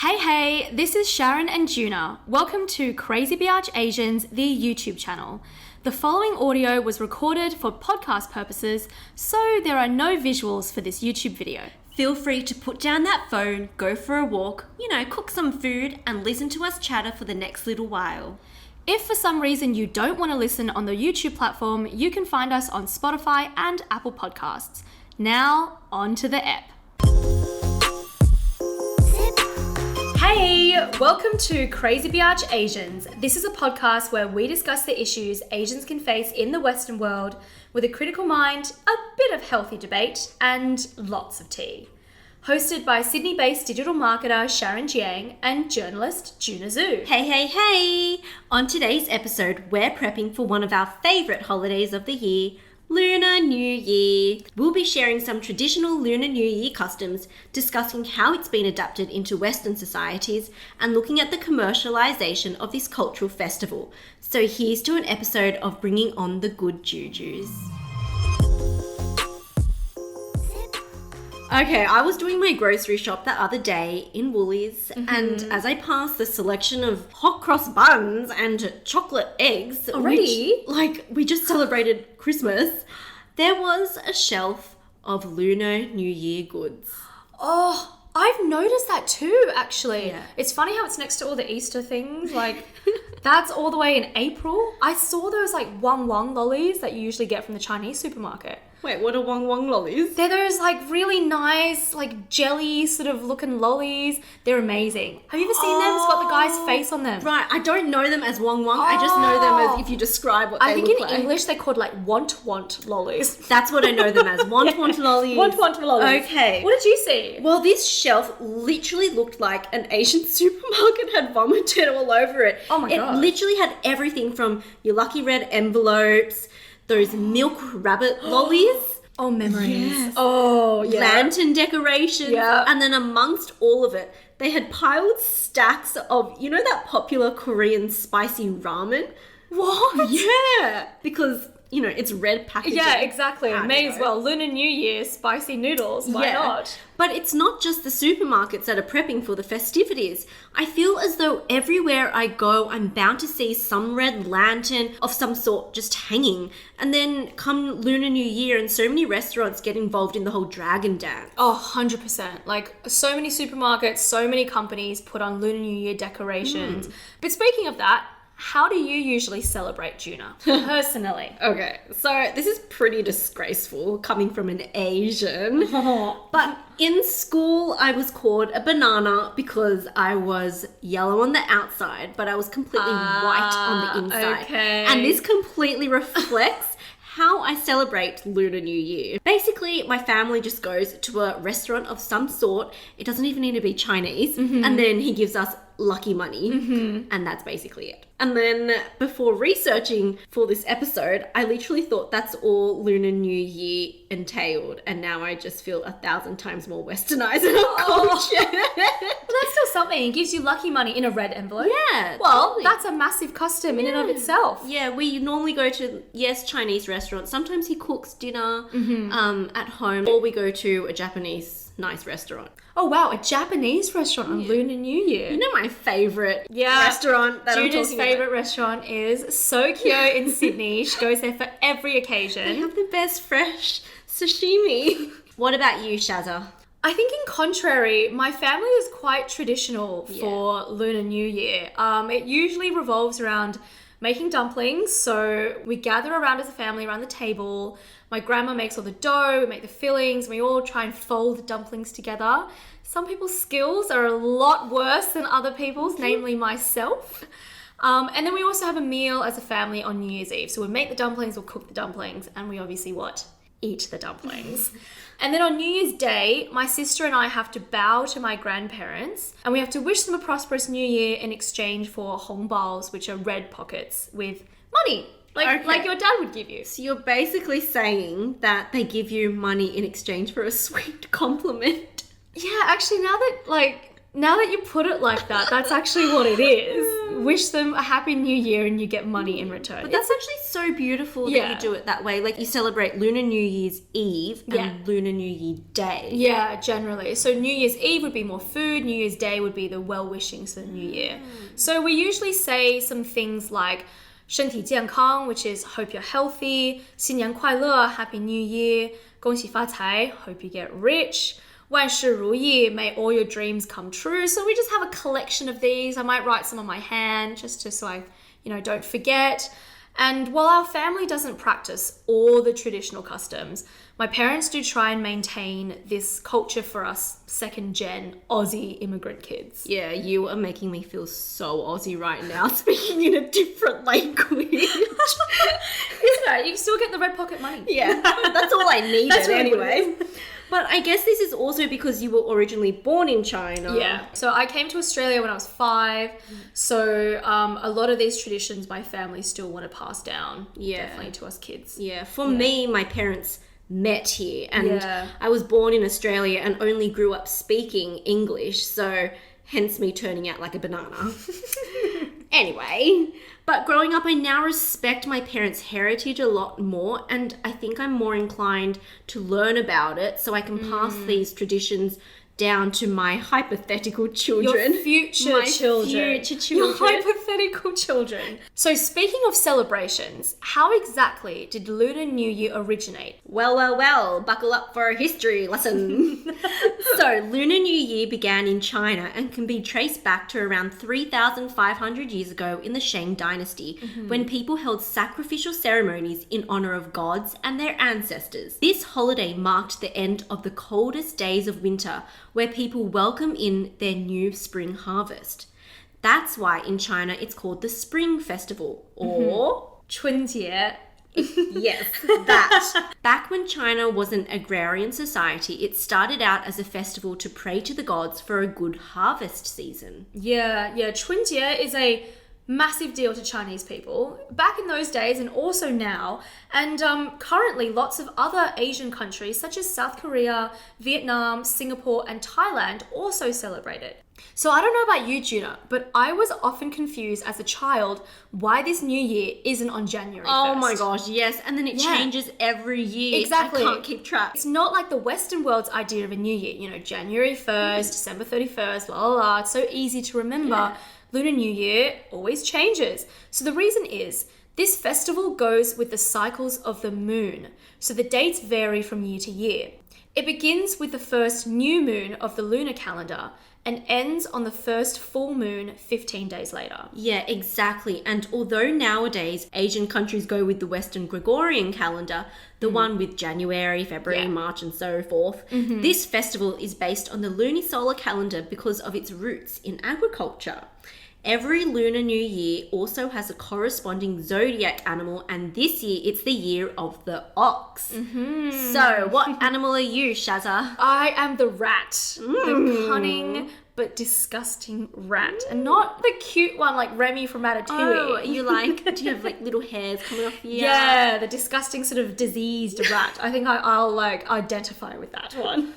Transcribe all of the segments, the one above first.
Hey, this is Sharon and Juna. Welcome to Crazy Biatch Asians, the YouTube channel. The following audio was recorded for podcast purposes, so there are no visuals for this YouTube video. Feel free to put down that phone, go for a walk, cook some food and listen to us chatter for the next little while. If for some reason you don't want to listen on the YouTube platform, you can find us on Spotify and Apple Podcasts. Now, on to the ep. Hey, welcome to Crazy Biatch Asians. This is a podcast where we discuss the issues Asians can face in the Western world with a critical mind, a bit of healthy debate, and lots of tea. Hosted by Sydney-based digital marketer Sharon Jiang and journalist Juna Zhu. Hey! On today's episode, we're prepping for one of our favourite holidays of the year, Lunar New Year. We'll be sharing some traditional Lunar New Year customs, discussing how it's been adapted into Western societies, and looking at the commercialisation of this cultural festival. So here's to an episode of bringing on the good jujus. Okay, I was doing my grocery shop the other day in Woolies, and as I passed the selection of hot cross buns and chocolate eggs, Already? we just celebrated Christmas, there was a shelf of Lunar New Year goods. Oh, I've noticed that too, actually. Yeah. It's funny how it's next to all the Easter things. That's all the way in April. I saw those Wang Wang lollies that you usually get from the Chinese supermarket. Wait, what are Wang Wang lollies? They're those really nice, jelly sort of looking lollies. They're amazing. Have you ever seen them? It's got the guy's face on them. Right, I don't know them as Wang Wang. I just know them as if you describe what they look like. I think in English they're called want lollies. That's what I know them as. Want lollies. Want lollies. Okay. What did you see? Well, this shelf literally looked like an Asian supermarket had vomited all over it. Oh my God. It literally had everything from your lucky red envelopes, those milk rabbit lollies. Oh, memories. Yes. Oh, yeah. Lantern decorations. Yeah. And then amongst all of it, they had piled stacks of, that popular Korean spicy ramen? What? Yeah. Because, it's red packaging. Yeah, exactly. I May know. as well. Lunar New Year, spicy noodles. Why not? But it's not just the supermarkets that are prepping for the festivities. I feel as though everywhere I go, I'm bound to see some red lantern of some sort just hanging. And then come Lunar New Year and so many restaurants get involved in the whole dragon dance. Oh, 100%. So many supermarkets, so many companies put on Lunar New Year decorations. But speaking of that, how do you usually celebrate Juna, personally? Okay, so this is pretty disgraceful coming from an Asian. But in school, I was called a banana because I was yellow on the outside, but I was completely white on the inside. Okay. And this completely reflects how I celebrate Lunar New Year. Basically, my family just goes to a restaurant of some sort. It doesn't even need to be Chinese. And then he gives us lucky money. And that's basically it. And then before researching for this episode, I literally thought that's all Lunar New Year entailed. And now I just feel 1,000 times more westernized in our culture. Well, that's still something. It gives you lucky money in a red envelope. Yeah. Well, totally. that's a massive custom in and of itself. Yeah, we normally go to, Chinese restaurants. Sometimes he cooks dinner at home. Or we go to a Japanese nice restaurant. Oh, wow. A Japanese restaurant on Lunar New Year. You know my favourite restaurant that I'm Juna's talking favourite about? restaurant is Sokyo in Sydney. She goes there for every occasion. They have the best fresh sashimi. What about you, Shazza? I think in contrary, my family is quite traditional for Lunar New Year. It usually revolves around making dumplings. So we gather around as a family around the table. My grandma makes all the dough, we make the fillings, and we all try and fold the dumplings together. Some people's skills are a lot worse than other people's, namely myself. And then we also have a meal as a family on New Year's Eve. So we make the dumplings, we'll cook the dumplings, and we obviously eat the dumplings. And then on New Year's Day, my sister and I have to bow to my grandparents and we have to wish them a prosperous new year in exchange for hongbaos, which are red pockets with money, like your dad would give you. So you're basically saying that they give you money in exchange for a sweet compliment. Yeah, actually now that Now that you put it like that, that's actually what it is. Wish them a happy new year and you get money in return. But that's actually so beautiful that you do it that way. Like you celebrate Lunar New Year's Eve and Lunar New Year Day. Yeah, generally. So New Year's Eve would be more food. New Year's Day would be the well-wishings for the new year. So we usually say some things like 身体健康, which is hope you're healthy, 新年快乐, happy new year, 恭喜发财, hope you get rich, 万事如意, may all your dreams come true. So we just have a collection of these. I might write some on my hand just so I, don't forget. And while our family doesn't practice all the traditional customs, my parents do try and maintain this culture for us second-gen Aussie immigrant kids. Yeah, you are making me feel so Aussie right now, speaking in a different language. Isn't it? You still get the red pocket money. Yeah, that's all I needed That's really anyway. But I guess this is also because you were originally born in China. Yeah. So I came to Australia when I was 5. So a lot of these traditions my family still want to pass down definitely to us kids. Yeah. For me, my parents met here and I was born in Australia and only grew up speaking English. So hence me turning out like a banana. Anyway, but growing up, I now respect my parents' heritage a lot more, and I think I'm more inclined to learn about it so I can pass these traditions down to my hypothetical children. Your future children. Your hypothetical children. So speaking of celebrations, how exactly did Lunar New Year originate? Well, buckle up for a history lesson. So, Lunar New Year began in China and can be traced back to around 3,500 years ago in the Shang Dynasty, when people held sacrificial ceremonies in honor of gods and their ancestors. This holiday marked the end of the coldest days of winter, where people welcome in their new spring harvest. That's why in China it's called the Spring Festival, or 春节. Yes, that. Back when China was an agrarian society, it started out as a festival to pray to the gods for a good harvest season. Yeah, 春节 is a massive deal to Chinese people back in those days and also now. And currently lots of other Asian countries such as South Korea, Vietnam, Singapore and Thailand also celebrate it. So I don't know about you, Juna, but I was often confused as a child why this new year isn't on January 1st. Oh my gosh, yes. And then it changes every year. Exactly. I can't keep track. It's not like the Western world's idea of a new year. January 1st, December 31st, blah, blah, blah. It's so easy to remember. Yeah. Lunar New Year always changes. So the reason is this festival goes with the cycles of the moon. So the dates vary from year to year. It begins with the first new moon of the lunar calendar and ends on the first full moon 15 days later. Yeah, exactly. And although nowadays Asian countries go with the Western Gregorian calendar, the one with January, February, March and so forth, this festival is based on the lunisolar calendar because of its roots in agriculture. Every Lunar New Year also has a corresponding zodiac animal, and this year it's the year of the ox. So, what animal are you, Shazza? I am the rat. The cunning but disgusting rat. And not the cute one like Remy from Ratatouille. Oh, do you have like little hairs coming off you? Yeah, the disgusting sort of diseased rat. I think I'll like identify with that one.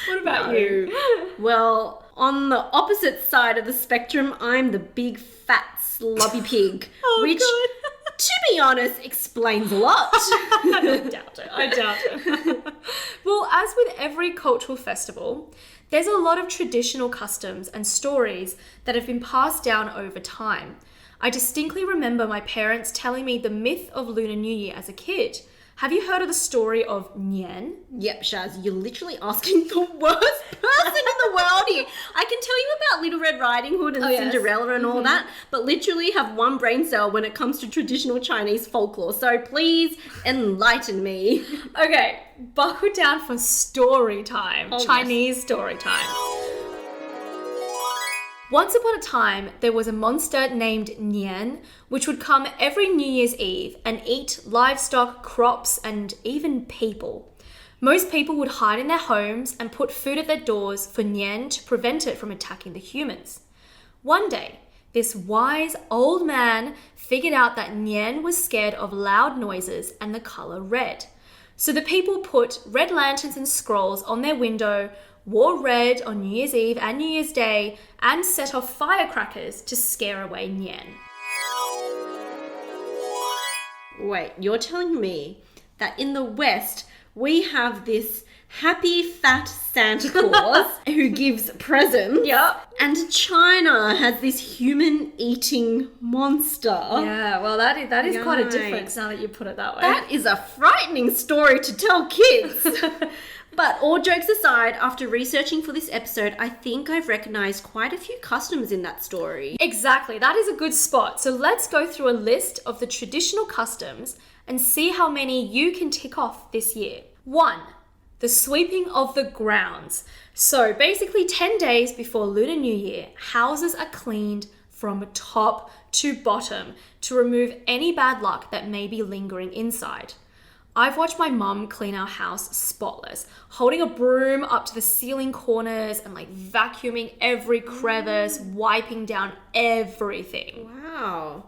What about you? Well, on the opposite side of the spectrum, I'm the big, fat, slobby pig. Which, to be honest, explains a lot. I doubt it. Well, as with every cultural festival, there's a lot of traditional customs and stories that have been passed down over time. I distinctly remember my parents telling me the myth of Lunar New Year as a kid. Have you heard of the story of Nian? Yep, Shaz, you're literally asking the worst person in the world here. I can tell you about Little Red Riding Hood and Cinderella and all that, but literally have one brain cell when it comes to traditional Chinese folklore. So please enlighten me. Okay, buckle down for story time. Chinese story time. Once upon a time, there was a monster named Nian, which would come every New Year's Eve and eat livestock, crops, and even people. Most people would hide in their homes and put food at their doors for Nian to prevent it from attacking the humans. One day, this wise old man figured out that Nian was scared of loud noises and the color red. So the people put red lanterns and scrolls on their window, wore red on New Year's Eve and New Year's Day and set off firecrackers to scare away Nian. Wait, you're telling me that in the West, we have this happy fat Santa Claus who gives presents. Yep. And China has this human-eating monster. Yeah, well, that is quite a Yikes. difference now that you put it that way. That is a frightening story to tell kids. But all jokes aside, after researching for this episode, I think I've recognised quite a few customs in that story. Exactly, that is a good spot. So let's go through a list of the traditional customs and see how many you can tick off this year. 1. The sweeping of the grounds. So basically 10 days before Lunar New Year, houses are cleaned from top to bottom to remove any bad luck that may be lingering inside. I've watched my mum clean our house spotless, holding a broom up to the ceiling corners and like vacuuming every crevice, wiping down everything. Wow.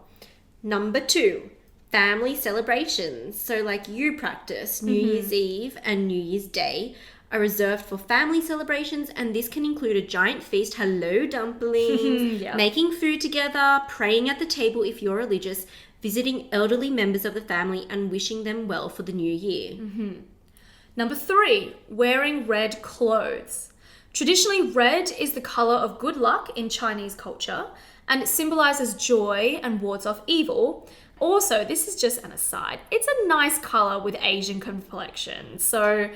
Number 2, family celebrations. So like you practice, New Year's Eve and New Year's Day are reserved for family celebrations, and this can include a giant feast, hello dumplings, Yep. making food together, praying at the table if you're religious, visiting elderly members of the family and wishing them well for the new year. Number 3, wearing red clothes. Traditionally, red is the color of good luck in Chinese culture, and it symbolizes joy and wards off evil. Also, this is just an aside, it's a nice color with Asian complexion, so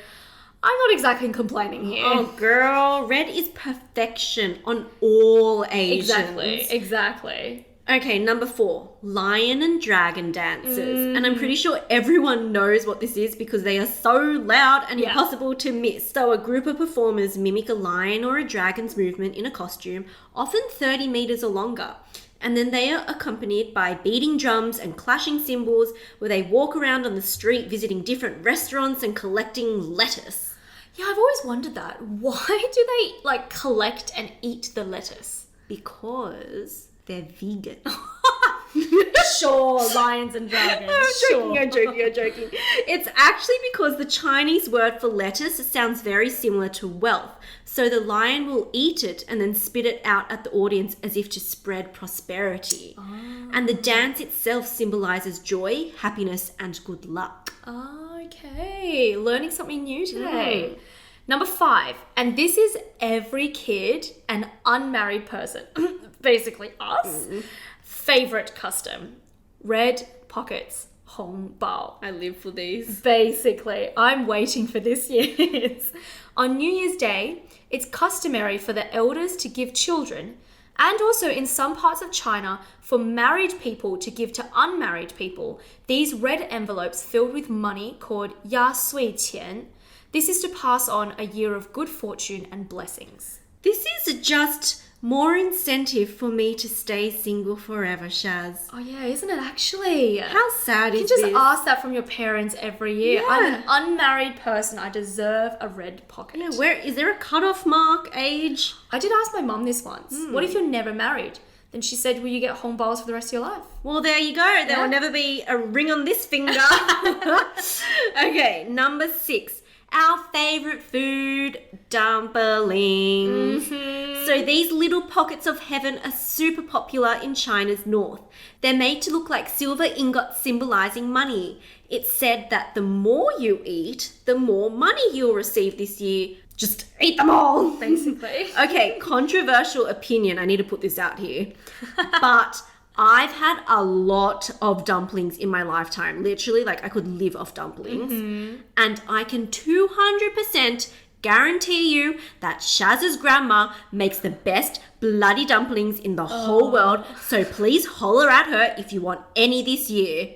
I'm not exactly complaining here. Oh girl, red is perfection on all Asians. Exactly. Okay, number 4, lion and dragon dances. And I'm pretty sure everyone knows what this is because they are so loud and impossible to miss. So a group of performers mimic a lion or a dragon's movement in a costume, often 30 meters or longer. And then they are accompanied by beating drums and clashing cymbals where they walk around on the street visiting different restaurants and collecting lettuce. Yeah, I've always wondered that. Why do they like collect and eat the lettuce? Because they're vegan. Sure, lions and dragons. I'm joking. It's actually because the Chinese word for lettuce sounds very similar to wealth. So the lion will eat it and then spit it out at the audience as if to spread prosperity. And the dance itself symbolizes joy, happiness, and good luck. Okay, learning something new today. Number 5, and this is every kid and unmarried person, basically us, favorite custom. Red pockets, hong bao. I live for these. Basically, I'm waiting for this year's. On New Year's Day, it's customary for the elders to give children, and also in some parts of China, for married people to give to unmarried people, these red envelopes filled with money called ya sui qian. This is to pass on a year of good fortune and blessings. This is just more incentive for me to stay single forever, Shaz. Oh yeah, isn't it actually? How sad You is can just this? ask that from your parents every year. Yeah. I'm an unmarried person. I deserve a red pocket. Yeah, where is there a cutoff mark age? I did ask my mum this once. What if you're never married? Then she said, will you get hong baos for the rest of your life? Well, there you go. There will never be a ring on this finger. Okay, number 6. Our favourite food, dumplings. So these little pockets of heaven are super popular in China's north. They're made to look like silver ingots symbolising money. It's said that the more you eat, the more money you'll receive this year. Just eat them all. Basically. Okay, controversial opinion. I need to put this out here. But I've had a lot of dumplings in my lifetime. Literally, like I could live off dumplings. And I can 200% guarantee you that Shaz's grandma makes the best bloody dumplings in the whole world. So please holler at her if you want any this year.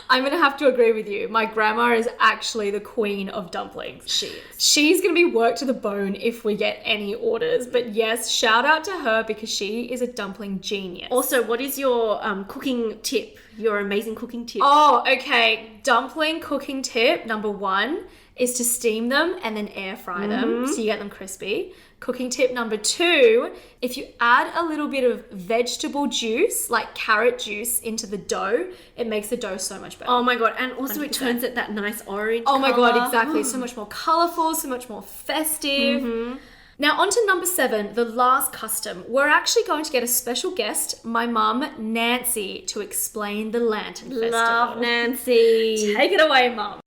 I'm going to have to agree with you. My grandma is actually the queen of dumplings. She is. She's going to be worked to the bone if we get any orders. But yes, shout out to her because she is a dumpling genius. Also, what is your cooking tip? Your amazing cooking tip? Oh, okay. Dumpling cooking tip number 1 is to steam them and then air fry them so you get them crispy. Cooking tip number 2, if you add a little bit of vegetable juice, like carrot juice, into the dough, it makes the dough so much better. Oh my God. And also 100%. it turns it that nice orange Oh my colour. God, exactly. So much more colourful, so much more festive. Now, on to number 7, the last custom. We're actually going to get a special guest, my mum, Nancy, to explain the Lantern Festival. Love Nancy. Take it away, Mum.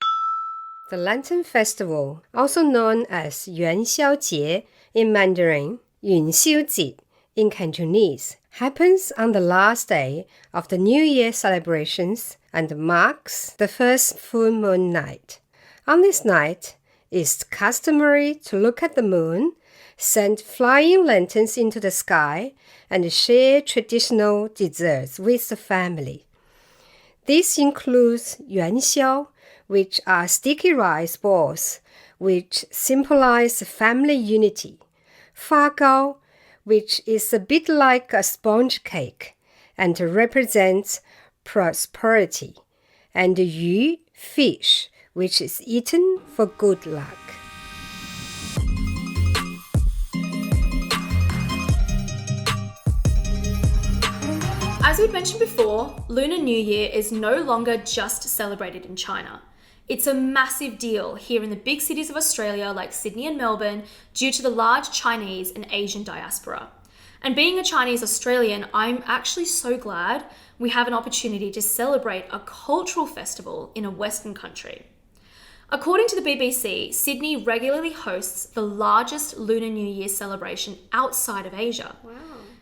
The Lantern Festival, also known as 元宵节 in Mandarin, 元宵节 in Cantonese, happens on the last day of the New Year celebrations and marks the first full moon night. On this night, it's customary to look at the moon, send flying lanterns into the sky, and share traditional desserts with the family. This includes 元宵, which are sticky rice balls, which symbolize family unity, 发糕, which is a bit like a sponge cake and represents prosperity, and 鱼, fish, which is eaten for good luck. As we'd mentioned before, Lunar New Year is no longer just celebrated in China. It's a massive deal here in the big cities of Australia like Sydney and Melbourne due to the large Chinese and Asian diaspora. And being a Chinese Australian, I'm actually so glad we have an opportunity to celebrate a cultural festival in a Western country. According to the BBC, Sydney regularly hosts the largest Lunar New Year celebration outside of Asia. Wow.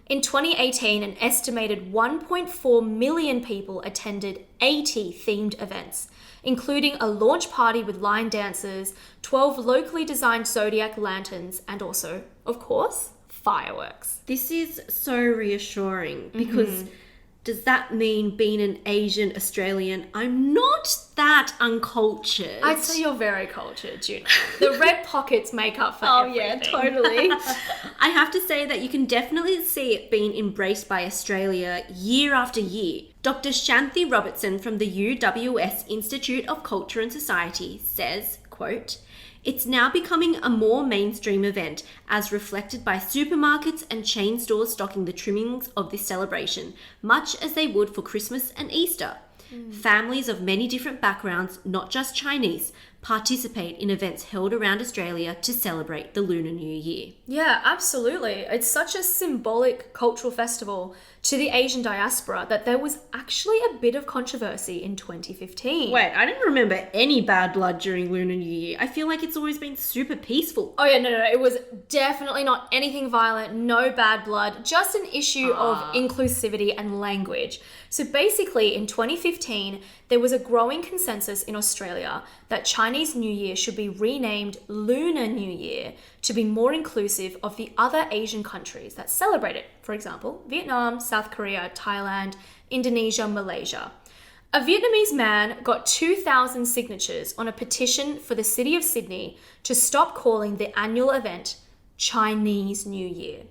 In 2018, an estimated 1.4 million people attended 80 themed events, including a launch party with line dancers, 12 locally designed zodiac lanterns, and also, of course, fireworks. This is so reassuring because does that mean being an Asian Australian, I'm not that uncultured? I'd say you're very cultured, Juno. The red pockets make up for everything. Yeah, totally. I have to say that you can definitely see it being embraced by Australia year after year. Dr. Shanthi Robertson from the UWS Institute of Culture and Society says, quote, "It's now becoming a more mainstream event as reflected by supermarkets and chain stores stocking the trimmings of this celebration, much as they would for Christmas and Easter. Families of many different backgrounds, not just Chinese, participate in events held around Australia to celebrate the Lunar New Year." Yeah, absolutely. It's such a symbolic cultural festival to the Asian diaspora that there was actually a bit of controversy in 2015. Wait, I didn't remember any bad blood during Lunar New Year. I feel like it's always been super peaceful. Oh yeah, no. It was definitely not anything violent, no bad blood, just an issue of inclusivity and language. So basically, in 2015, there was a growing consensus in Australia that Chinese New Year should be renamed Lunar New Year to be more inclusive of the other Asian countries that celebrate it. For example, Vietnam, South Korea, Thailand, Indonesia, Malaysia. A Vietnamese man got 2,000 signatures on a petition for the city of Sydney to stop calling the annual event Chinese New Year.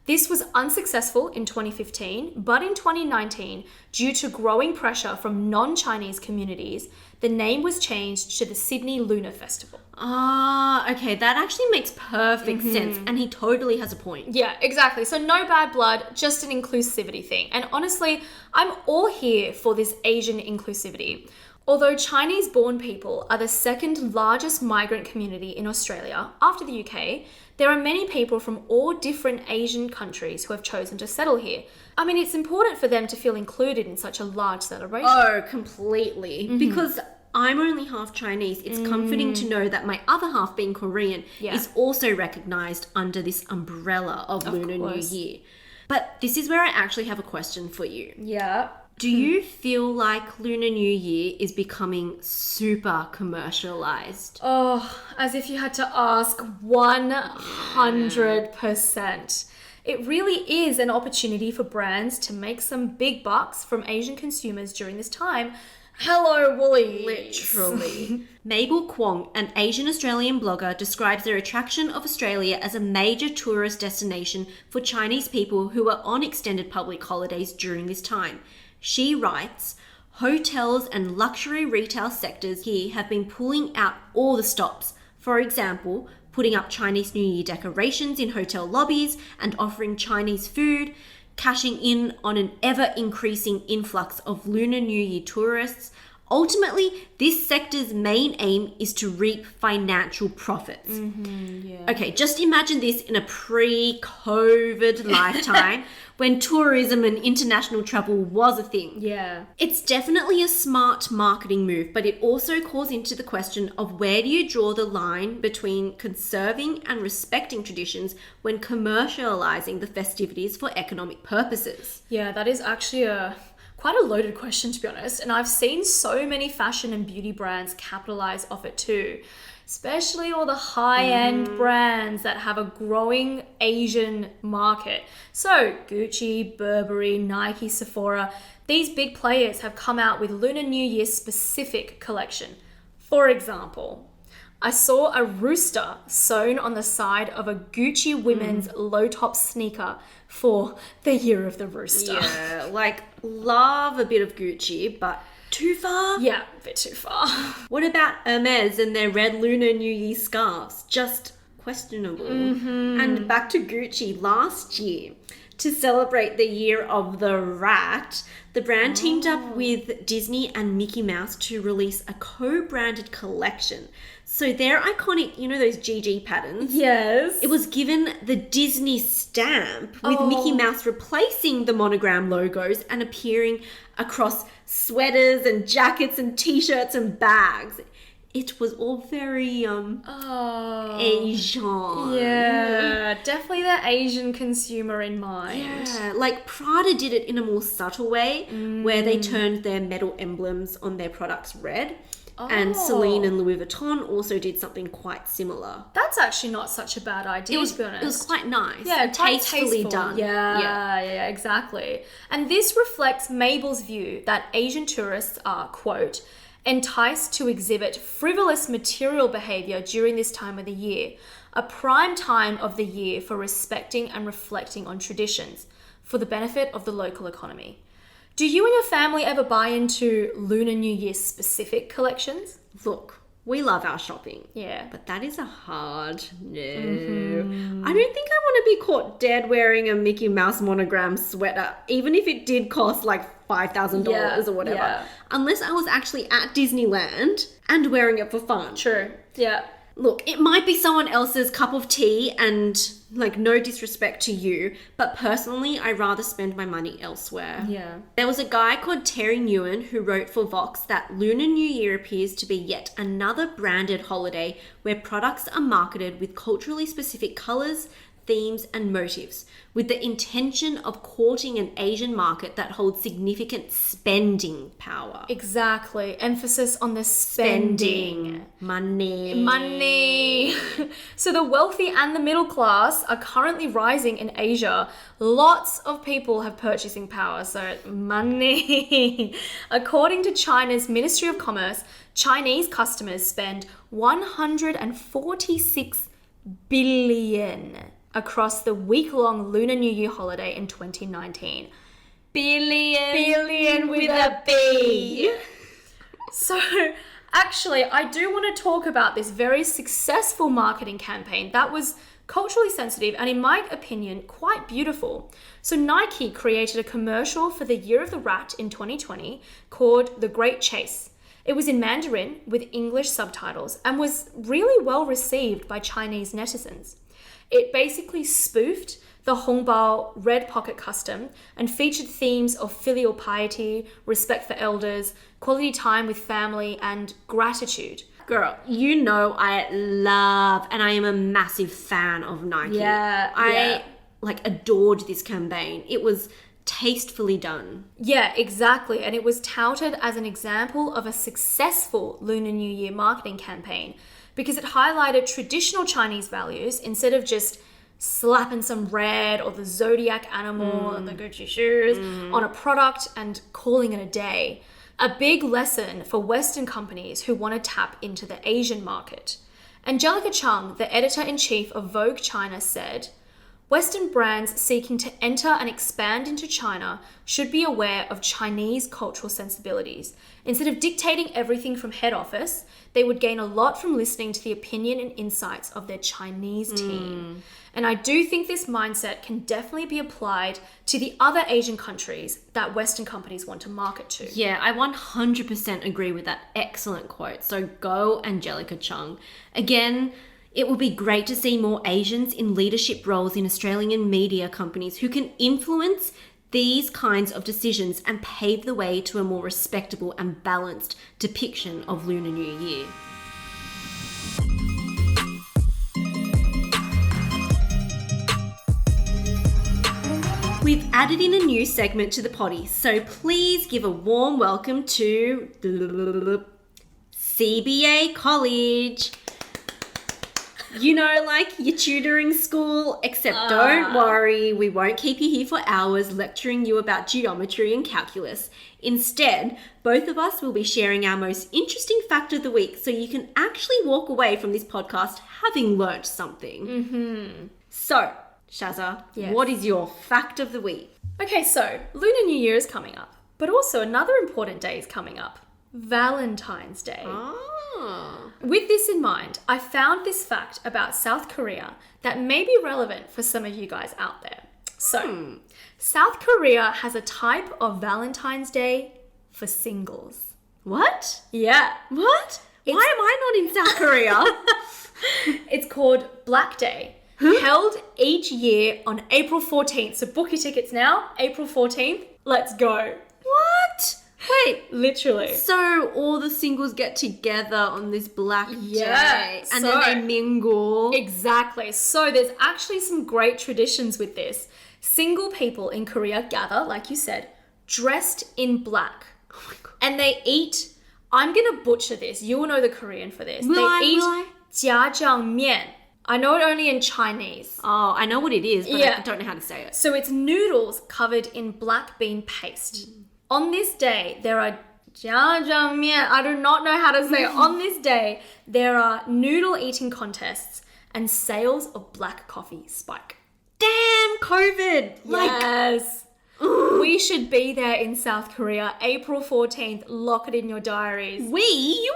This was unsuccessful in 2015, but in 2019, due to growing pressure from non-Chinese communities, the name was changed to the Sydney Lunar Festival. Okay, that actually makes perfect sense, and he totally has a point. Yeah, exactly. So no bad blood, just an inclusivity thing. And honestly, I'm all here for this Asian inclusivity. Although Chinese-born people are the second largest migrant community in Australia after the UK, there are many people from all different Asian countries who have chosen to settle here. I mean, it's important for them to feel included in such a large celebration. Oh, completely. Because I'm only half Chinese. It's comforting to know that my other half, being Korean, is also recognised under this umbrella of Lunar New Year. But this is where I actually have a question for you. Yeah. Do you feel like Lunar New Year is becoming super commercialized? Oh, as if you had to ask 100%. It really is an opportunity for brands to make some big bucks from Asian consumers during this time. Hello, Woolies. Literally. Mabel Kwong, an Asian Australian blogger, describes their attraction of Australia as a major tourist destination for Chinese people who are on extended public holidays during this time. She writes, "Hotels and luxury retail sectors here have been pulling out all the stops. For example, putting up Chinese New Year decorations in hotel lobbies and offering Chinese food, cashing in on an ever-increasing influx of Lunar New Year tourists, Ultimately, this sector's main aim is to reap financial profits. Okay, just imagine this in a pre-COVID lifetime when tourism and international travel was a thing. Yeah. It's definitely a smart marketing move, but it also calls into the question of where do you draw the line between conserving and respecting traditions when commercializing the festivities for economic purposes? Yeah, that is actually quite a loaded question, to be honest. And I've seen so many fashion and beauty brands capitalize off it too, especially all the high-end brands that have a growing Asian market. So Gucci, Burberry, Nike, Sephora, these big players have come out with Lunar New Year specific collection. For example, I saw a rooster sewn on the side of a Gucci women's low-top sneaker for the Year of the Rooster. Yeah, like, love a bit of Gucci, but too far? Yeah, a bit too far. What about Hermes and their red Lunar New Year scarves? Just questionable. And back to Gucci, last year, to celebrate the Year of the Rat, the brand teamed up with Disney and Mickey Mouse to release a co-branded collection. So their iconic, you know those GG patterns? Yes. It was given the Disney stamp with Mickey Mouse replacing the monogram logos and appearing across sweaters and jackets and t-shirts and bags. It was all very Asian. Yeah, definitely the Asian consumer in mind. Yeah, like Prada did it in a more subtle way where they turned their metal emblems on their products red. And Celine and Louis Vuitton also did something quite similar. That's actually not such a bad idea, to be honest. It was quite nice. Yeah, and quite tastefully tasteful. done. Yeah, exactly. And this reflects Mabel's view that Asian tourists are, quote, enticed to exhibit frivolous material behavior during this time of the year, a prime time of the year for respecting and reflecting on traditions for the benefit of the local economy. Do you and your family ever buy into Lunar New Year specific collections? Look, we love our shopping. Yeah. But that is a hard no. I don't think I want to be caught dead wearing a Mickey Mouse monogram sweater, even if it did cost like $5,000 or whatever. Yeah. Unless I was actually at Disneyland and wearing it for fun. True. Yeah. Look, it might be someone else's cup of tea and, like, no disrespect to you, but personally, I rather spend my money elsewhere. Yeah. There was a guy called Terry Nguyen who wrote for Vox that Lunar New Year appears to be yet another branded holiday where products are marketed with culturally specific colors, themes, and motifs, with the intention of courting an Asian market that holds significant spending power. Exactly. Emphasis on the spending. Money. So the wealthy and the middle class are currently rising in Asia. Lots of people have purchasing power, so money. According to China's Ministry of Commerce, Chinese customers spend 146 billion across the week-long Lunar New Year holiday in 2019. Billion with a B. So, actually, I do want to talk about this very successful marketing campaign that was culturally sensitive and, in my opinion, quite beautiful. So Nike created a commercial for the Year of the Rat in 2020 called The Great Chase. It was in Mandarin with English subtitles and was really well received by Chinese netizens. It basically spoofed the Hongbao red pocket custom and featured themes of filial piety, respect for elders, quality time with family, and gratitude. Girl, you know I love and I am a massive fan of Nike. I adored this campaign. It was tastefully done. Yeah, exactly. And it was touted as an example of a successful Lunar New Year marketing campaign because it highlighted traditional Chinese values instead of just slapping some red or the zodiac animal and the Gucci shoes on a product and calling it a day. A big lesson for Western companies who want to tap into the Asian market. Angelica Chung, the editor-in-chief of Vogue China, said, Western brands seeking to enter and expand into China should be aware of Chinese cultural sensibilities. Instead of dictating everything from head office, they would gain a lot from listening to the opinion and insights of their Chinese team. And I do think this mindset can definitely be applied to the other Asian countries that Western companies want to market to. Yeah, I 100% agree with that excellent quote. So go Angelica Chung. Again, it would be great to see more Asians in leadership roles in Australian media companies who can influence these kinds of decisions and pave the way to a more respectable and balanced depiction of Lunar New Year. We've added in a new segment to the potty, so please give a warm welcome to CBA College. You know, like your tutoring school, except don't worry, we won't keep you here for hours lecturing you about geometry and calculus. Instead, both of us will be sharing our most interesting fact of the week so you can actually walk away from this podcast having learnt something. So, Shazza, Yes. what is your fact of the week? Okay, so Lunar New Year is coming up, but also another important day is coming up. Valentine's Day. With this in mind, I found this fact about South Korea that may be relevant for some of you guys out there. So, South Korea has a type of Valentine's Day for singles. What? Yeah. What? Why am I not in South Korea? It's called Black Day, held each year on April 14th. So book your tickets now, April 14th. Let's go. What? Wait, Literally. so all the singles get together on this black day and so- then they mingle. Exactly. So there's actually some great traditions with this. Single people in Korea gather, like you said, dressed in black. Oh my God. And they eat, I'm going to butcher this. You will know the Korean for this. Will they I? eat Will I? jiajangmyeon. I know it only in Chinese. Oh, I know what it is, but Yeah. I don't know how to say it. So it's noodles covered in black bean paste. On this day, there are jiajangmyeon. I do not know how to say it. On this day, there are noodle eating contests and sales of black coffee spike. Damn, COVID! Yes. We should be there in South Korea, April 14th. Lock it in your diaries. You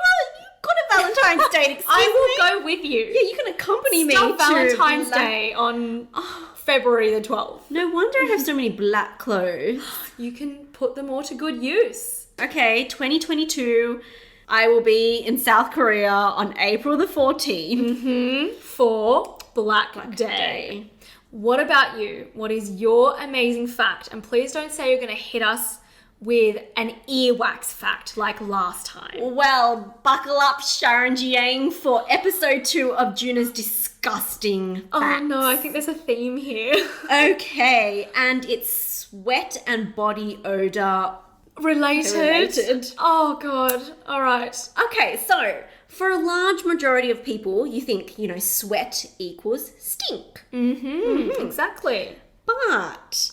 got a Valentine's Day. Excuse I me? will go with you. Yeah, you can accompany me Stop to Valentine's black- Day on February the 12th. No wonder I have so many black clothes. You can put them all to good use. Okay, 2022. I will be in South Korea on April the 14th. For Black Day. What about you? What is your amazing fact? And please don't say you're going to hit us with an earwax fact like last time. Well, buckle up, Sharon Jiang, for episode 2 of Juna's disgusting facts. Oh no, I think there's a theme here. Okay, and it's sweat and body odor. Related. Oh god. All right. Okay, so for a large majority of people, you think, sweat equals stink. Exactly. But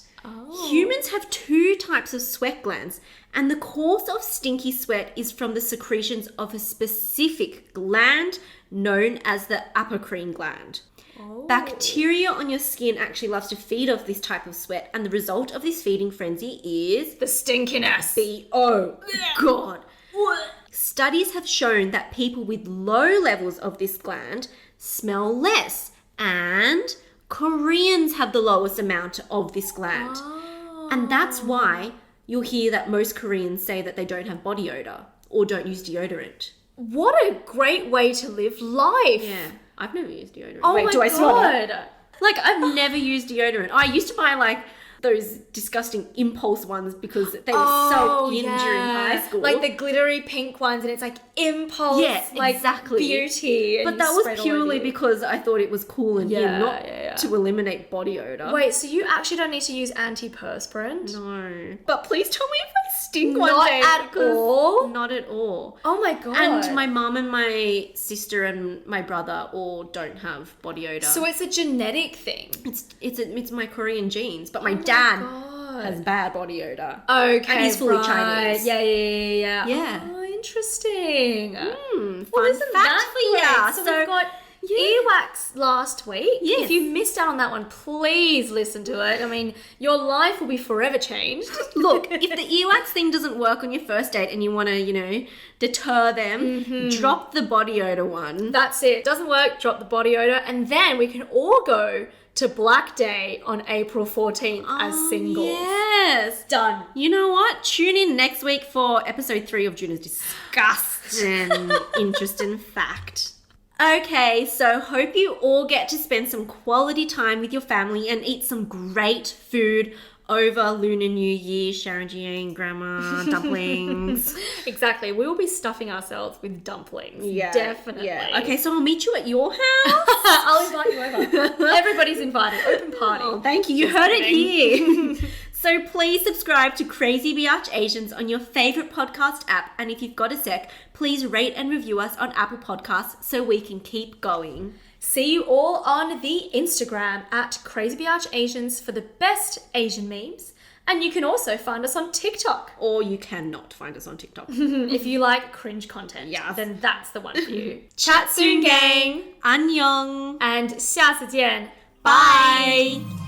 humans have 2 types of sweat glands, and the cause of stinky sweat is from the secretions of a specific gland known as the apocrine gland. Bacteria on your skin actually loves to feed off this type of sweat, and the result of this feeding frenzy is The stinkiness. Oh God. Studies have shown that people with low levels of this gland smell less, and Koreans have the lowest amount of this gland. And that's why you'll hear that most Koreans say that they don't have body odor or don't use deodorant. What a great way to live life. Yeah, I've never used deodorant. Oh Wait, my do I smell that? god. Like, I've never used deodorant. I used to buy, those disgusting impulse ones because they were so in during high school. Like the glittery pink ones, and it's like impulse, Yeah, like exactly. beauty. And But that spread was all over purely you. because I thought it was cool and Yeah, in, not yeah. to eliminate body odor. Wait, so you actually don't need to use antiperspirant? No. But please tell me if I stink one Not day. at because- all? Not at all. Oh my god. And my mum and my sister and my brother all don't have body odor. So it's a genetic thing. it's my Korean genes, but my dad God. has bad body odor. Okay, And he's fully right. Chinese. Yeah. Yeah. Oh, interesting. Fun Well, isn't fact that for ya. great? So we've got earwax last week. Yes. If you missed out on that one, please listen to it. I mean, your life will be forever changed. Look, if the earwax thing doesn't work on your first date and you want to, deter them, drop the body odor one. That's it. Doesn't work, drop the body odor, and then we can all go to Black Day on April 14th as singles. Yes. Done. You know what? Tune in next week for episode 3 of Juna's disgusting interesting fact. Okay, so hope you all get to spend some quality time with your family and eat some great food over Lunar New Year, Sharon Jiang, Grandma, dumplings. Exactly. We will be stuffing ourselves with dumplings. Yeah. Definitely. Yeah. Okay, so I'll meet you at your house. I'll invite you over. Everybody's invited. Open party. Oh, thank you. You heard it here. So please subscribe to Crazy Biatch Asians on your favorite podcast app. And if you've got a sec, please rate and review us on Apple Podcasts so we can keep going. See you all on the Instagram at Crazy Biatch Asians for the best Asian memes. And you can also find us on TikTok. Or you cannot find us on TikTok. If you like cringe content, Yes. then that's the one for you. Chat soon, gang! Annyeong. And 下次见. Bye.